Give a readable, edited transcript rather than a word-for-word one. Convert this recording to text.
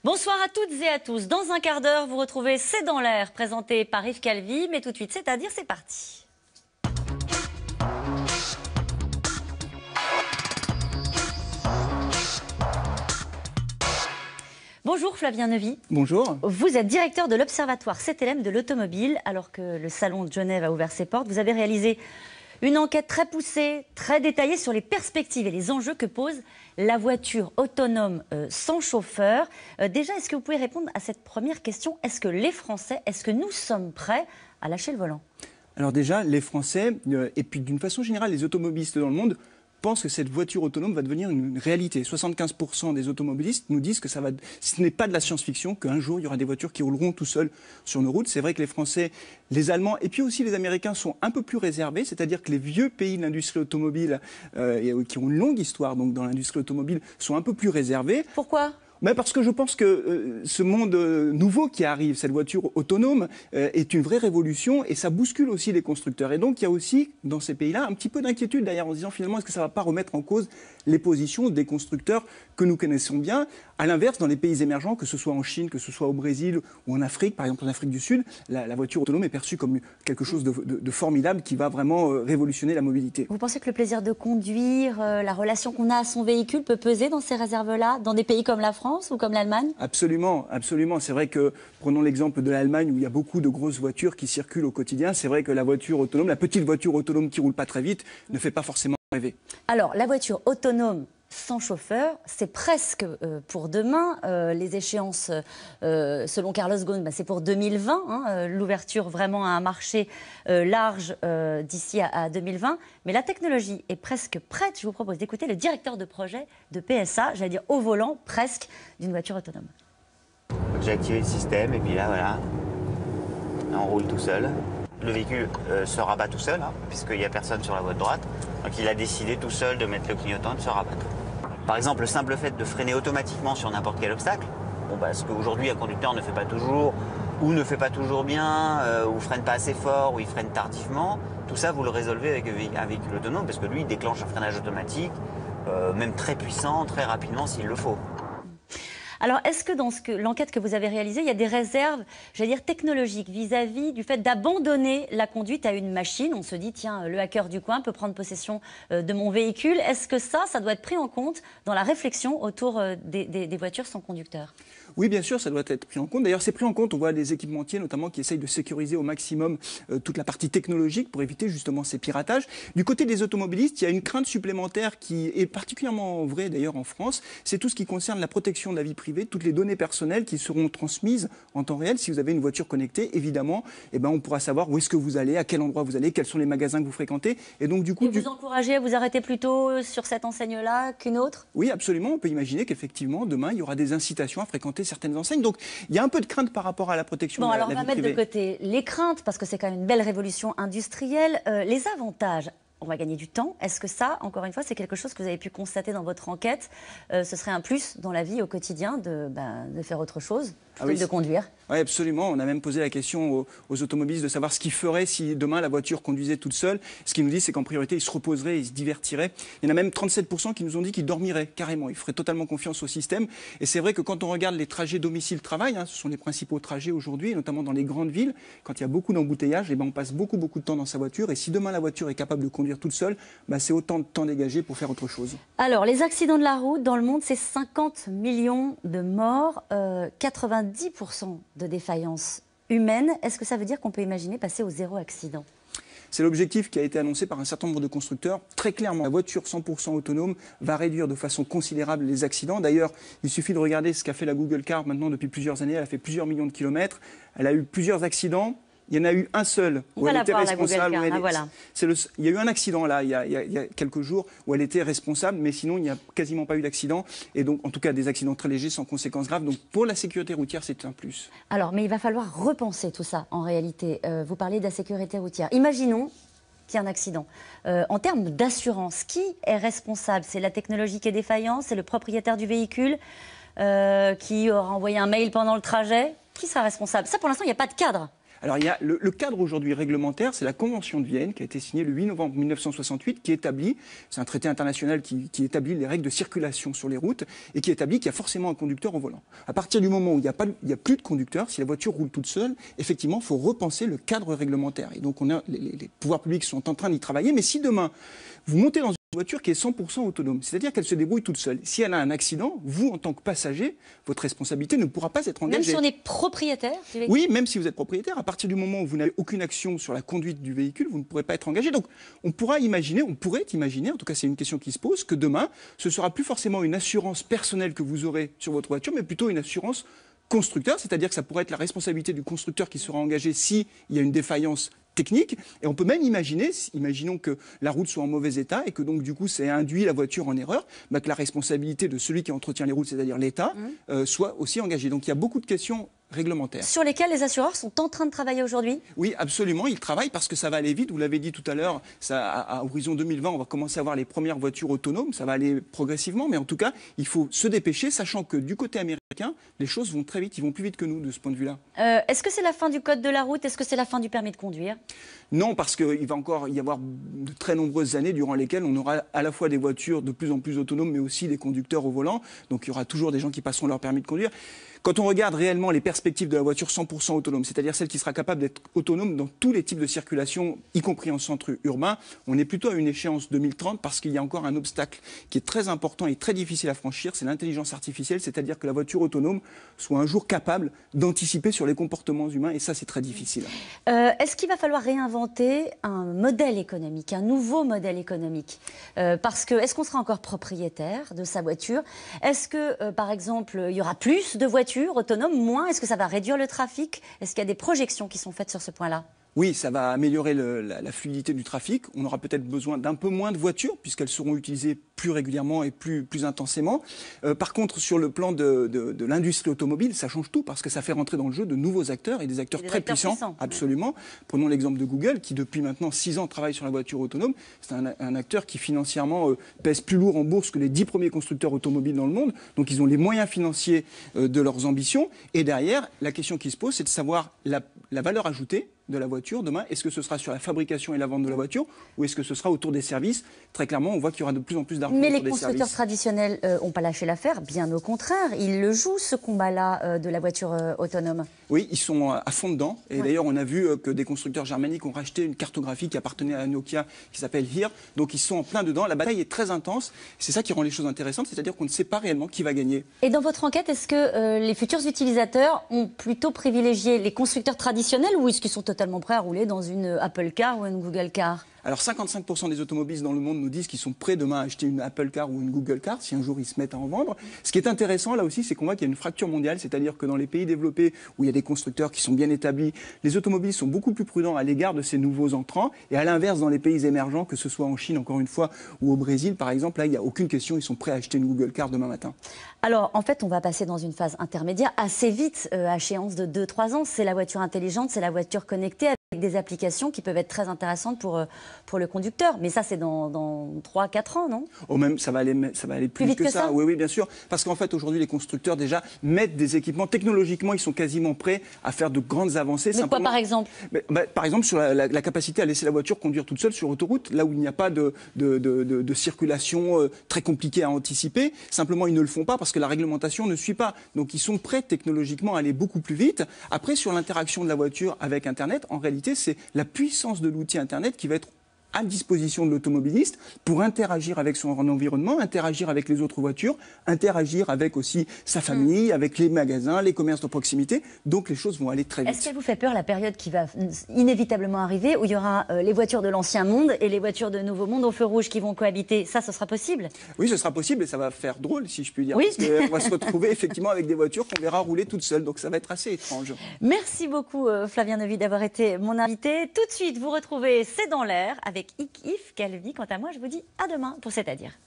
Bonsoir à toutes et à tous. Dans un quart d'heure, vous retrouvez C'est dans l'air, présenté par Yves Calvi. Mais tout de suite, c'est-à-dire, c'est parti. Bonjour Flavien Neuvy. Bonjour. Vous êtes directeur de l'Observatoire CTLM de l'automobile. Alors que le Salon de Genève a ouvert ses portes, vous avez réalisé une enquête très poussée, très détaillée sur les perspectives et les enjeux que pose la voiture autonome sans chauffeur. Déjà, est-ce que vous pouvez répondre à cette première question? Est-ce que les Français, est-ce que nous sommes prêts à lâcher le volant? Alors déjà, les Français, et puis d'une façon générale, les automobilistes dans le monde, pensent que cette voiture autonome va devenir une réalité. 75% des automobilistes nous disent que ce n'est pas de la science-fiction, qu'un jour il y aura des voitures qui rouleront tout seuls sur nos routes. C'est vrai que les Français, les Allemands et puis aussi les Américains sont un peu plus réservés, c'est-à-dire que les vieux pays de l'industrie automobile, qui ont une longue histoire donc, dans l'industrie automobile, sont un peu plus réservés. Pourquoi ? Mais parce que je pense que ce monde nouveau qui arrive, cette voiture autonome, est une vraie révolution et ça bouscule aussi les constructeurs. Et donc il y a aussi, dans ces pays-là, un petit peu d'inquiétude d'ailleurs en se disant finalement est-ce que ça ne va pas remettre en cause les positions des constructeurs que nous connaissons bien. À l'inverse, dans les pays émergents, que ce soit en Chine, que ce soit au Brésil ou en Afrique, par exemple en Afrique du Sud, la voiture autonome est perçue comme quelque chose de formidable qui va vraiment révolutionner la mobilité. Vous pensez que le plaisir de conduire, la relation qu'on a à son véhicule peut peser dans ces réserves-là, dans des pays comme la France ou comme l'Allemagne? Absolument, absolument. C'est vrai que, prenons l'exemple de l'Allemagne où il y a beaucoup de grosses voitures qui circulent au quotidien. C'est vrai que la voiture autonome, la petite voiture autonome qui roule pas très vite, ne fait pas forcément rêver. Alors, la voiture autonome sans chauffeur, c'est presque pour demain. Les échéances, selon Carlos Ghosn, c'est pour 2020. L'ouverture vraiment à un marché large d'ici à 2020. Mais la technologie est presque prête. Je vous propose d'écouter le directeur de projet de PSA, j'allais dire au volant presque, d'une voiture autonome. J'ai activé le système et puis là, voilà, on roule tout seul. Le véhicule se rabat tout seul, puisqu'il n'y a personne sur la voie de droite. Donc il a décidé tout seul de mettre le clignotant et de se rabattre. Par exemple, le simple fait de freiner automatiquement sur n'importe quel obstacle, ce qu'aujourd'hui un conducteur ne fait pas toujours, ou ne fait pas toujours bien, ou freine pas assez fort, ou il freine tardivement, tout ça vous le résolvez avec un véhicule autonome, parce que lui il déclenche un freinage automatique, même très puissant, très rapidement s'il le faut. Alors, est-ce que dans l'enquête que vous avez réalisée, il y a des réserves, j'allais dire technologiques, vis-à-vis du fait d'abandonner la conduite à une machine? On se dit, tiens, le hacker du coin peut prendre possession de mon véhicule. Est-ce que ça doit être pris en compte dans la réflexion autour des voitures sans conducteur? Oui, bien sûr, ça doit être pris en compte. D'ailleurs, c'est pris en compte. On voit des équipementiers, notamment, qui essayent de sécuriser au maximum toute la partie technologique pour éviter justement ces piratages. Du côté des automobilistes, il y a une crainte supplémentaire qui est particulièrement vraie d'ailleurs en France. C'est tout ce qui concerne la protection de la vie privée, toutes les données personnelles qui seront transmises en temps réel. Si vous avez une voiture connectée, évidemment, on pourra savoir où est-ce que vous allez, à quel endroit vous allez, quels sont les magasins que vous fréquentez. Et donc, du coup, vous encouragez à vous arrêter plutôt sur cette enseigne-là qu'une autre? Oui, absolument. On peut imaginer qu'effectivement, demain, il y aura des incitations à fréquenter certaines enseignes. Donc, il y a un peu de crainte par rapport à la protection de la vie privée. Alors, on va mettre de côté les craintes, parce que c'est quand même une belle révolution industrielle. Les avantages, on va gagner du temps. Est-ce que ça, encore une fois, c'est quelque chose que vous avez pu constater dans votre enquête? Ce serait un plus dans la vie au quotidien de faire autre chose, plutôt que de conduire? Oui, absolument. On a même posé la question aux automobilistes de savoir ce qu'ils feraient si demain la voiture conduisait toute seule. Ce qu'ils nous disent, c'est qu'en priorité, ils se reposeraient, ils se divertiraient. Il y en a même 37% qui nous ont dit qu'ils dormiraient carrément. Ils feraient totalement confiance au système. Et c'est vrai que quand on regarde les trajets domicile-travail, ce sont les principaux trajets aujourd'hui, notamment dans les grandes villes, quand il y a beaucoup d'embouteillages, on passe beaucoup de temps dans sa voiture. Et si demain la voiture est capable de conduire toute seule, c'est autant de temps dégagé pour faire autre chose. Alors, les accidents de la route dans le monde, c'est 50 millions de morts, 90% de défaillances humaines. Est-ce que ça veut dire qu'on peut imaginer passer au zéro accident? C'est l'objectif qui a été annoncé par un certain nombre de constructeurs. Très clairement, la voiture 100% autonome va réduire de façon considérable les accidents. D'ailleurs, il suffit de regarder ce qu'a fait la Google Car maintenant depuis plusieurs années. Elle a fait plusieurs millions de kilomètres. Elle a eu plusieurs accidents. Il y en a eu un seul où elle était responsable. Il y a eu un accident là, il y a quelques jours, où elle était responsable, mais sinon il n'y a quasiment pas eu d'accident. Et donc, en tout cas, des accidents très légers sans conséquences graves. Donc, pour la sécurité routière, c'est un plus. Alors, mais il va falloir repenser tout ça en réalité. Vous parlez de la sécurité routière. Imaginons qu'il y a un accident. En termes d'assurance, qui est responsable? C'est la technologie qui est défaillante? C'est le propriétaire du véhicule qui aura envoyé un mail pendant le trajet? Qui sera responsable? Ça, pour l'instant, il n'y a pas de cadre. Alors, il y a le cadre aujourd'hui réglementaire, c'est la Convention de Vienne qui a été signée le 8 novembre 1968, qui établit, c'est un traité international qui établit les règles de circulation sur les routes et qui établit qu'il y a forcément un conducteur au volant. À partir du moment où il n'y a plus de conducteur, si la voiture roule toute seule, effectivement, il faut repenser le cadre réglementaire. Et donc, les pouvoirs publics sont en train d'y travailler. Mais si demain, vous montez dans une voiture qui est 100% autonome, c'est-à-dire qu'elle se débrouille toute seule. Si elle a un accident, vous, en tant que passager, votre responsabilité ne pourra pas être engagée. Même si on est propriétaire du véhicule ? Oui, même si vous êtes propriétaire, à partir du moment où vous n'avez aucune action sur la conduite du véhicule, vous ne pourrez pas être engagé. Donc, on pourrait imaginer, en tout cas c'est une question qui se pose, que demain, ce ne sera plus forcément une assurance personnelle que vous aurez sur votre voiture, mais plutôt une assurance constructeur, c'est-à-dire que ça pourrait être la responsabilité du constructeur qui sera engagé s'il y a une défaillance technique. Et on peut même imaginer, imaginons que la route soit en mauvais état et que donc du coup ça induit la voiture en erreur, que la responsabilité de celui qui entretient les routes, c'est-à-dire l'État, soit aussi engagée. Donc il y a beaucoup de questions réglementaires. Sur lesquelles les assureurs sont en train de travailler aujourd'hui ? Oui, absolument, ils travaillent parce que ça va aller vite. Vous l'avez dit tout à l'heure, à horizon 2020, on va commencer à voir les premières voitures autonomes. Ça va aller progressivement, mais en tout cas, il faut se dépêcher, sachant que du côté américain, les choses vont très vite. Ils vont plus vite que nous de ce point de vue-là. Est-ce que c'est la fin du code de la route ? Est-ce que c'est la fin du permis de conduire ? Non, parce qu'il va encore y avoir de très nombreuses années durant lesquelles on aura à la fois des voitures de plus en plus autonomes, mais aussi des conducteurs au volant. Donc il y aura toujours des gens qui passeront leur permis de conduire. Quand on regarde réellement les perspectives de la voiture 100% autonome, c'est-à-dire celle qui sera capable d'être autonome dans tous les types de circulation, y compris en centre urbain, on est plutôt à une échéance 2030 parce qu'il y a encore un obstacle qui est très important et très difficile à franchir, c'est l'intelligence artificielle, c'est-à-dire que la voiture autonome soit un jour capable d'anticiper sur les comportements humains et ça c'est très difficile. Est-ce qu'il va falloir réinventer un modèle économique, un nouveau modèle économique ? Parce que est-ce qu'on sera encore propriétaire de sa voiture ? Est-ce que, par exemple, il y aura plus de voitures autonomes, moins ? Est-ce que ça va réduire le trafic ? Est-ce qu'il y a des projections qui sont faites sur ce point-là ? Oui, ça va améliorer la fluidité du trafic. On aura peut-être besoin d'un peu moins de voitures puisqu'elles seront utilisées plus régulièrement et plus intensément. Par contre, sur le plan de l'industrie automobile, ça change tout parce que ça fait rentrer dans le jeu de nouveaux acteurs et des acteurs très puissants. Absolument. Prenons l'exemple de Google qui, depuis maintenant 6 ans, travaille sur la voiture autonome. C'est un acteur qui, financièrement, pèse plus lourd en bourse que les 10 premiers constructeurs automobiles dans le monde. Donc, ils ont les moyens financiers de leurs ambitions. Et derrière, la question qui se pose, c'est de savoir la valeur ajoutée de la voiture demain. Est-ce que ce sera sur la fabrication et la vente de la voiture ou est-ce que ce sera autour des services ? Très clairement, on voit qu'il y aura de plus en plus d'argent autour des services. Mais les constructeurs traditionnels n'ont pas lâché l'affaire, bien au contraire. Ils le jouent, ce combat-là de la voiture autonome. Oui, ils sont à fond dedans. Et d'ailleurs, on a vu que des constructeurs germaniques ont racheté une cartographie qui appartenait à Nokia qui s'appelle HERE. Donc, ils sont en plein dedans. La bataille est très intense. C'est ça qui rend les choses intéressantes, c'est-à-dire qu'on ne sait pas réellement qui va gagner. Et dans votre enquête, est-ce que les futurs utilisateurs ont plutôt privilégié les constructeurs traditionnels ou est-ce qu'ils sont totalement prêts à rouler dans une Apple Car ou une Google Car ? Alors 55% des automobilistes dans le monde nous disent qu'ils sont prêts demain à acheter une Apple Car ou une Google Car si un jour ils se mettent à en vendre. Ce qui est intéressant là aussi, c'est qu'on voit qu'il y a une fracture mondiale, c'est-à-dire que dans les pays développés où il y a des constructeurs qui sont bien établis, les automobilistes sont beaucoup plus prudents à l'égard de ces nouveaux entrants. Et à l'inverse, dans les pays émergents, que ce soit en Chine encore une fois ou au Brésil par exemple, là il n'y a aucune question, ils sont prêts à acheter une Google Car demain matin. Alors en fait, on va passer dans une phase intermédiaire assez vite, à échéance de 2-3 ans. C'est la voiture intelligente, c'est la voiture connectée avec des applications qui peuvent être très intéressantes pour le conducteur. Mais ça, c'est dans 3-4 ans, non ? Oh, même, ça va aller plus vite que ça. Oui, bien sûr. Parce qu'en fait, aujourd'hui, les constructeurs, déjà, mettent des équipements. Technologiquement, ils sont quasiment prêts à faire de grandes avancées. Mais quoi, par exemple ? Par exemple, sur la capacité à laisser la voiture conduire toute seule sur autoroute, là où il n'y a pas de circulation très compliquée à anticiper. Simplement, ils ne le font pas parce que la réglementation ne suit pas. Donc, ils sont prêts technologiquement à aller beaucoup plus vite. Après, sur l'interaction de la voiture avec Internet, en réalité, c'est la puissance de l'outil Internet qui va être à disposition de l'automobiliste pour interagir avec son environnement, interagir avec les autres voitures, interagir avec aussi sa famille, avec les magasins, les commerces de proximité. Donc les choses vont aller très vite. Est-ce qu'elle vous fait peur la période qui va inévitablement arriver où il y aura les voitures de l'ancien monde et les voitures de nouveau monde au feu rouge qui vont cohabiter ? Ça, ce sera possible ? Oui, ce sera possible et ça va faire drôle, si je puis dire. Oui. Parce qu'on va se retrouver effectivement avec des voitures qu'on verra rouler toutes seules. Donc ça va être assez étrange. Merci beaucoup Flavien Neuvy d'avoir été mon invité. Tout de suite, vous retrouvez C'est dans l'air avec Yves Calvi. Quant à moi, je vous dis à demain pour C'est-à-dire.